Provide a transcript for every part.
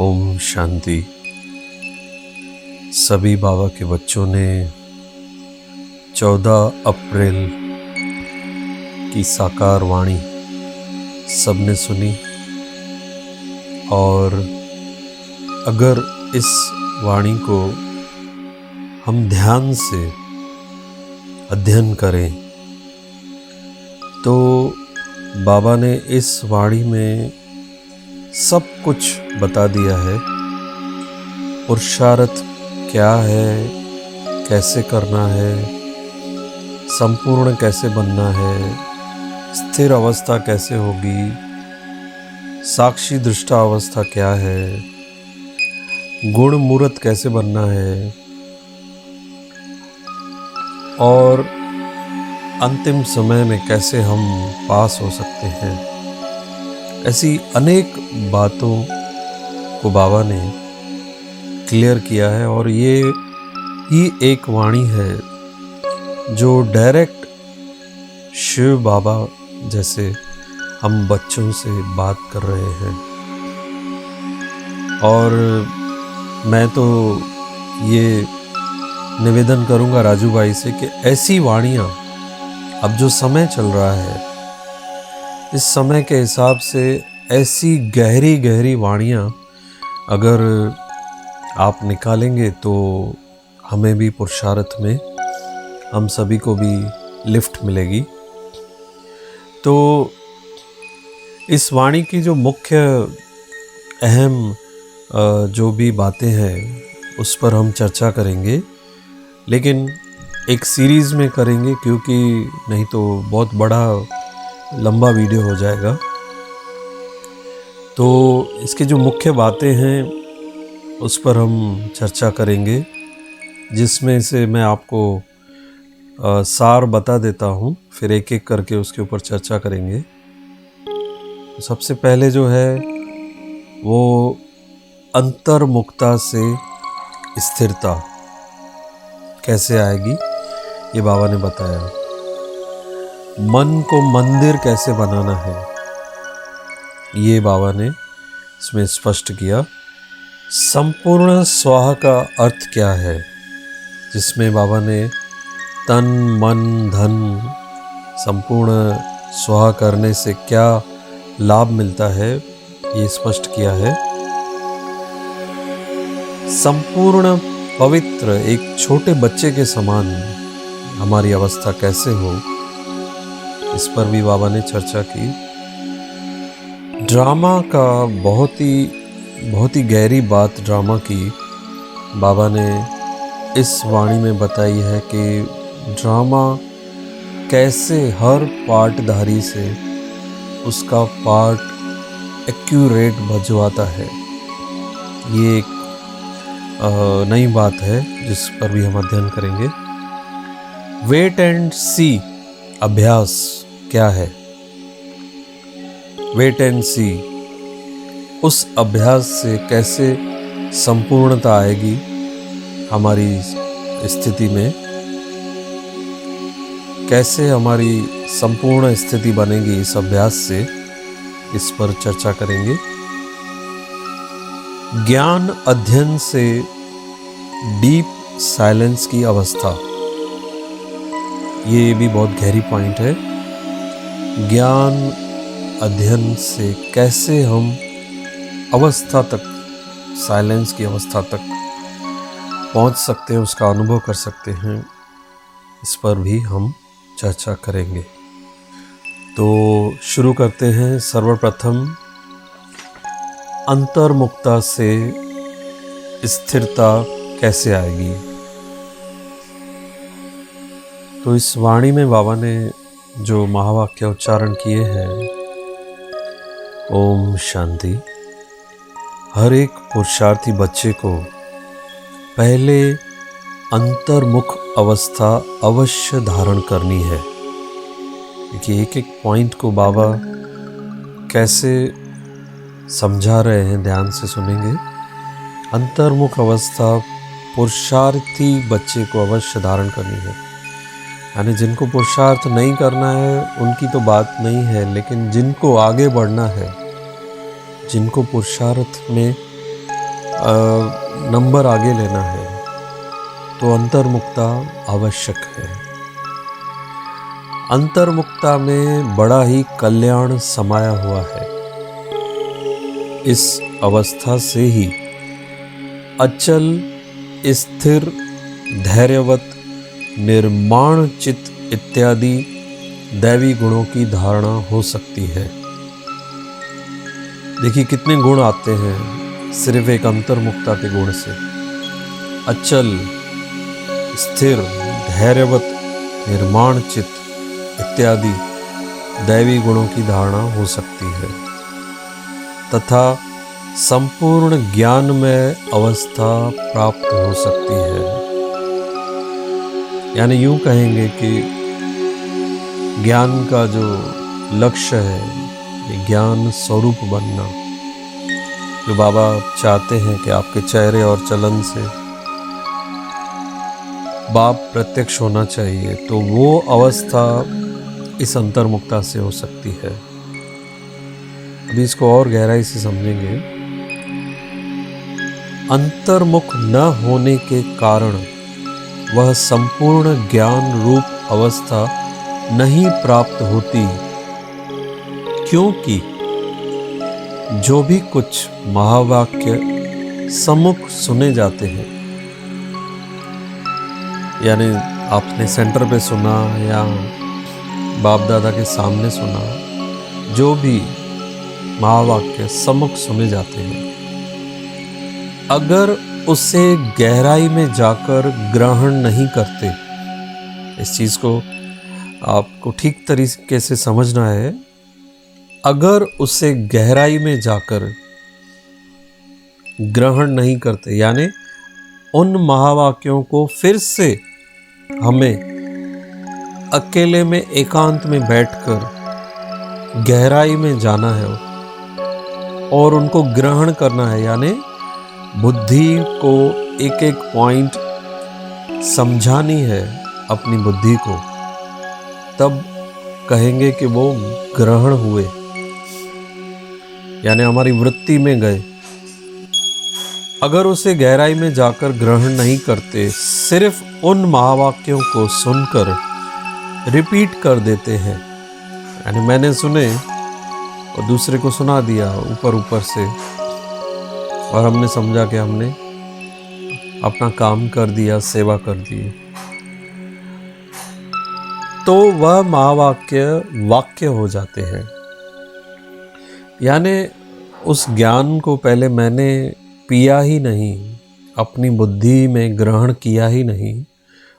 ओम शांति। सभी बाबा के बच्चों ने 14 अप्रैल की साकार वाणी सबने सुनी, और अगर इस वाणी को हम ध्यान से अध्ययन करें तो बाबा ने इस वाणी में सब कुछ बता दिया है। पुरुषार्थ क्या है, कैसे करना है, संपूर्ण कैसे बनना है, स्थिर अवस्था कैसे होगी, साक्षी दृष्टा अवस्था क्या है, गुण मूर्त कैसे बनना है, और अंतिम समय में कैसे हम पास हो सकते हैं। ऐसी अनेक बातों को बाबा ने क्लियर किया है, और ये ही एक वाणी है जो डायरेक्ट शिव बाबा जैसे हम बच्चों से बात कर रहे हैं। और मैं तो ये निवेदन करूंगा राजू भाई से कि ऐसी वाणियाँ अब जो समय चल रहा है, इस समय के हिसाब से ऐसी गहरी गहरी वाणियाँ अगर आप निकालेंगे तो हमें भी पुरुषार्थ में हम सभी को भी लिफ्ट मिलेगी। तो इस वाणी की जो मुख्य अहम जो भी बातें हैं उस पर हम चर्चा करेंगे, लेकिन एक सीरीज़ में करेंगे क्योंकि नहीं तो बहुत बड़ा लंबा वीडियो हो जाएगा। तो इसकी जो मुख्य बातें हैं उस पर हम चर्चा करेंगे, जिसमें से मैं आपको सार बता देता हूँ, फिर एक एक करके उसके ऊपर चर्चा करेंगे। तो सबसे पहले जो है वो अंतर्मुखता से स्थिरता कैसे आएगी, ये बाबा ने बताया। मन को मंदिर कैसे बनाना है, ये बाबा ने इसमें स्पष्ट किया। संपूर्ण स्वाहा का अर्थ क्या है, जिसमें बाबा ने तन मन धन संपूर्ण स्वाहा करने से क्या लाभ मिलता है, ये स्पष्ट किया है। संपूर्ण पवित्र एक छोटे बच्चे के समान हमारी अवस्था कैसे हो, इस पर भी बाबा ने चर्चा की। ड्रामा का बहुत ही गहरी बात ड्रामा की बाबा ने इस वाणी में बताई है कि ड्रामा कैसे हर पार्टधारी से उसका पार्ट एक्यूरेट भजवाता है। ये एक नई बात है जिस पर भी हम अध्ययन करेंगे। वेट एंड सी अभ्यास क्या है, वेट एंड सी, उस अभ्यास से कैसे संपूर्णता आएगी हमारी स्थिति में, कैसे हमारी संपूर्ण स्थिति बनेगी इस अभ्यास से, इस पर चर्चा करेंगे। ज्ञान अध्ययन से डीप साइलेंस की अवस्था, ये भी बहुत गहरी पॉइंट है। ज्ञान अध्ययन से कैसे हम अवस्था तक, साइलेंस की अवस्था तक पहुंच सकते हैं, उसका अनुभव कर सकते हैं, इस पर भी हम चर्चा करेंगे। तो शुरू करते हैं। सर्वप्रथम अंतर्मुखता से स्थिरता कैसे आएगी। तो इस वाणी में बाबा ने जो महावाक्य उच्चारण किए हैं, ओम शांति, हर एक पुरुषार्थी बच्चे को पहले अंतर्मुख अवस्था अवश्य धारण करनी है। देखिए एक एक पॉइंट को बाबा कैसे समझा रहे हैं, ध्यान से सुनेंगे। अंतर्मुख अवस्था पुरुषार्थी बच्चे को अवश्य धारण करनी है, यानी जिनको पुरुषार्थ नहीं करना है उनकी तो बात नहीं है, लेकिन जिनको आगे बढ़ना है, जिनको पुरुषार्थ में नंबर आगे लेना है तो अंतर्मुक्ता आवश्यक है। अंतर्मुक्ता में बड़ा ही कल्याण समाया हुआ है। इस अवस्था से ही अचल, स्थिर, धैर्यवत, निर्माण चित्त इत्यादि दैवी गुणों की धारणा हो सकती है। देखिए कितने गुण आते हैं सिर्फ एक अंतर्मुक्ता के गुण से। अचल, स्थिर, धैर्यवत, निर्माण चित्त इत्यादि दैवी गुणों की धारणा हो सकती है तथा संपूर्ण ज्ञानमय अवस्था प्राप्त हो सकती है। यानी यूं कहेंगे कि ज्ञान का जो लक्ष्य है, ये ज्ञान स्वरूप बनना, जो बाबा चाहते हैं कि आपके चेहरे और चलन से बाप प्रत्यक्ष होना चाहिए, तो वो अवस्था इस अंतर्मुक्ता से हो सकती है। अभी इसको और गहराई से समझेंगे। अंतर्मुख न होने के कारण वह संपूर्ण ज्ञान रूप अवस्था नहीं प्राप्त होती, क्योंकि जो भी कुछ महावाक्य सम्मुख सुने जाते हैं, यानी आपने सेंटर पे सुना या बाप दादा के सामने सुना, जो भी महावाक्य सम्मुख सुने जाते हैं, अगर उसे गहराई में जाकर ग्रहण नहीं करते, इस चीज को आपको ठीक तरीके से समझना है। अगर उसे गहराई में जाकर ग्रहण नहीं करते, यानी उन महावाक्यों को फिर से हमें अकेले में एकांत में बैठकर गहराई में जाना है और उनको ग्रहण करना है, यानी बुद्धि को एक एक पॉइंट समझानी है अपनी बुद्धि को, तब कहेंगे कि वो ग्रहण हुए, यानी हमारी वृत्ति में गए। अगर उसे गहराई में जाकर ग्रहण नहीं करते, सिर्फ उन महावाक्यों को सुनकर रिपीट कर देते हैं, यानी मैंने सुने और दूसरे को सुना दिया ऊपर ऊपर से, और हमने समझा कि हमने अपना काम कर दिया, सेवा कर दी, तो वह महावाक्य वाक्य हो जाते हैं। यानी उस ज्ञान को पहले मैंने पिया ही नहीं, अपनी बुद्धि में ग्रहण किया ही नहीं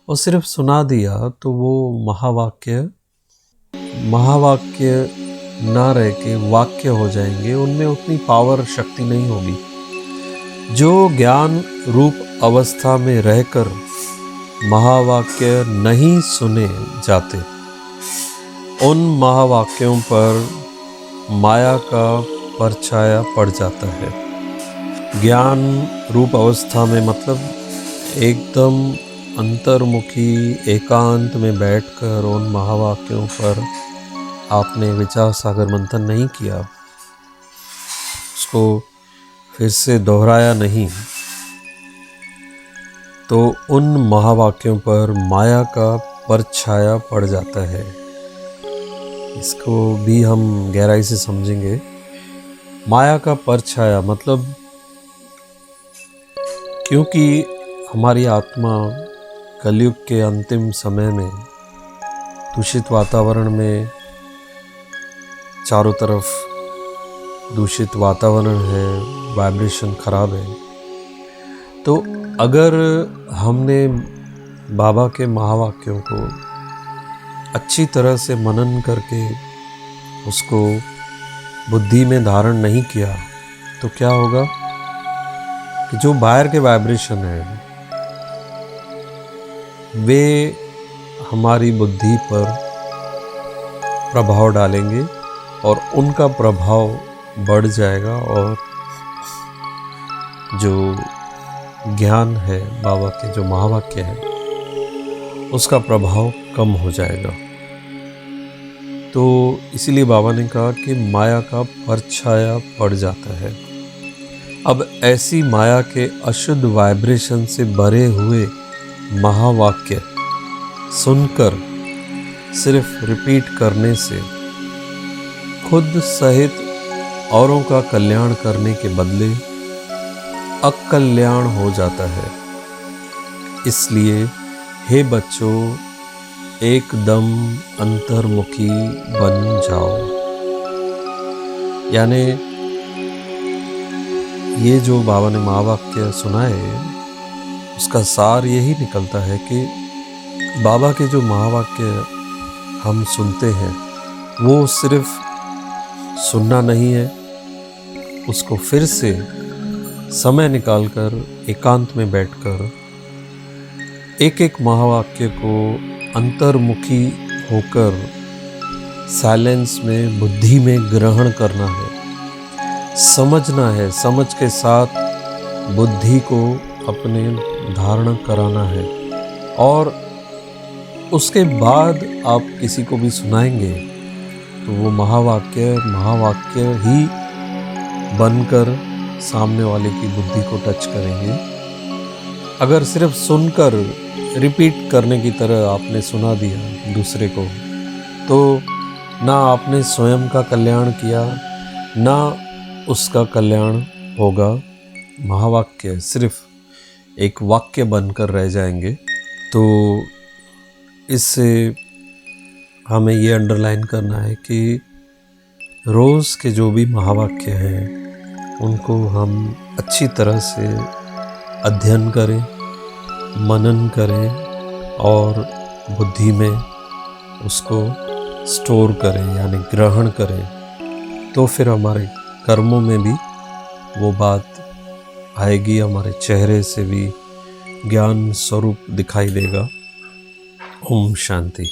और सिर्फ सुना दिया, तो वो महावाक्य ना रह के वाक्य हो जाएंगे। उनमें उतनी पावर, शक्ति नहीं होगी। जो ज्ञान रूप अवस्था में रहकर महावाक्य नहीं सुने जाते, उन महावाक्यों पर माया का परछाया पड़ जाता है। ज्ञान रूप अवस्था में मतलब एकदम अंतर्मुखी एकांत में बैठकर उन महावाक्यों पर आपने विचार सागर मंथन नहीं किया, उसको फिर से दोहराया नहीं, तो उन महावाक्यों पर माया का परछाया पड़ जाता है। इसको भी हम गहराई से समझेंगे। माया का परछाया मतलब, क्योंकि हमारी आत्मा कलयुग के अंतिम समय में दूषित वातावरण में, चारों तरफ दूषित वातावरण है, वाइब्रेशन खराब है, तो अगर हमने बाबा के महावाक्यों को अच्छी तरह से मनन करके उसको बुद्धि में धारण नहीं किया, तो क्या होगा कि जो बाहर के वाइब्रेशन है वे हमारी बुद्धि पर प्रभाव डालेंगे और उनका प्रभाव बढ़ जाएगा और जो ज्ञान है बाबा के, जो महावाक्य है, उसका प्रभाव कम हो जाएगा। तो इसीलिए बाबा ने कहा कि माया का परछाया पड़ जाता है। अब ऐसी माया के अशुद्ध वाइब्रेशन से भरे हुए महावाक्य सुनकर सिर्फ रिपीट करने से खुद सहित औरों का कल्याण करने के बदले अकल्याण हो जाता है। इसलिए हे बच्चों, एकदम अंतर्मुखी बन जाओ। यानी ये जो बाबा ने महावाक्य सुनाए, उसका सार यही निकलता है कि बाबा के जो महावाक्य हम सुनते हैं वो सिर्फ सुनना नहीं है, उसको फिर से समय निकालकर एकांत में बैठकर एक एक महावाक्य को अंतर्मुखी होकर साइलेंस में, बुद्धि में ग्रहण करना है, समझना है, समझ के साथ बुद्धि को अपने धारण कराना है। और उसके बाद आप किसी को भी सुनाएंगे तो वो महावाक्य ही बनकर सामने वाले की बुद्धि को टच करेंगे। अगर सिर्फ सुनकर रिपीट करने की तरह आपने सुना दिया दूसरे को, तो ना आपने स्वयं का कल्याण किया, ना उसका कल्याण होगा। महावाक्य सिर्फ एक वाक्य बनकर रह जाएंगे। तो इससे हमें ये अंडरलाइन करना है कि रोज़ के जो भी महावाक्य हैं उनको हम अच्छी तरह से अध्ययन करें, मनन करें और बुद्धि में उसको स्टोर करें, यानी ग्रहण करें। तो फिर हमारे कर्मों में भी वो बात आएगी, हमारे चेहरे से भी ज्ञान स्वरूप दिखाई देगा। ओम शांति।